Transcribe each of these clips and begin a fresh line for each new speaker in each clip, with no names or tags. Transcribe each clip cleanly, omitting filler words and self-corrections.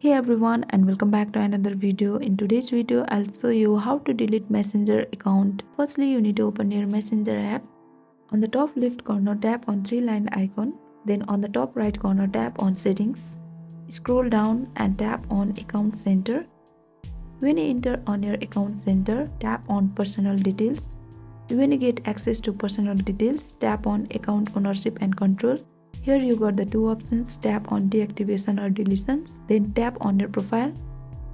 Hey everyone, and welcome back to another video. In today's video I'll show you how to delete Messenger account. Firstly, you need to open your Messenger app. On the top left corner, tap on three-line icon. Then on the top right corner, tap on settings. Scroll down and tap on account center. When you enter on your account center, tap on personal details. When you get access to personal details, tap on account ownership and control. Here you got the two options, tap on deactivation or deletions, then tap on your profile.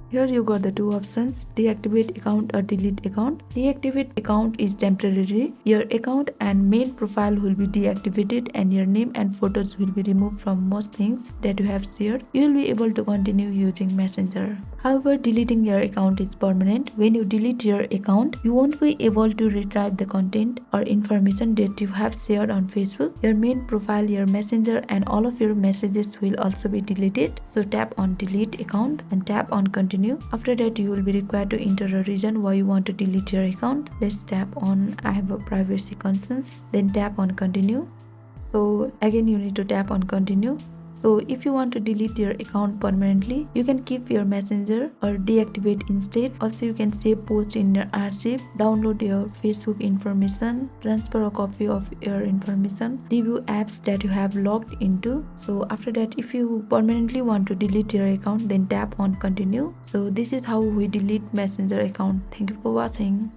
Here you got the two options, deactivate account or delete account. Deactivate account is temporary. Your account and main profile will be deactivated and your name and photos will be removed from most things that you have shared. You will be able to continue using Messenger. However, deleting your account is permanent. When you delete your account, you won't be able to retrieve the content or information that you have shared on Facebook. Your main profile, your Messenger and all of your messages will also be deleted. So tap on delete account and tap on continue. After that, you will be required to enter a reason why you want to delete your account. Let's tap on I have a privacy concerns, then tap on continue. So again you need to tap on continue. So if you want to delete your account permanently, you can keep your Messenger or deactivate instead. Also, you can save post in your archive, download your Facebook information, transfer a copy of your information, review apps that you have logged into. So after that, if you permanently want to delete your account, then tap on continue. So this is how we delete Messenger account. Thank you for watching.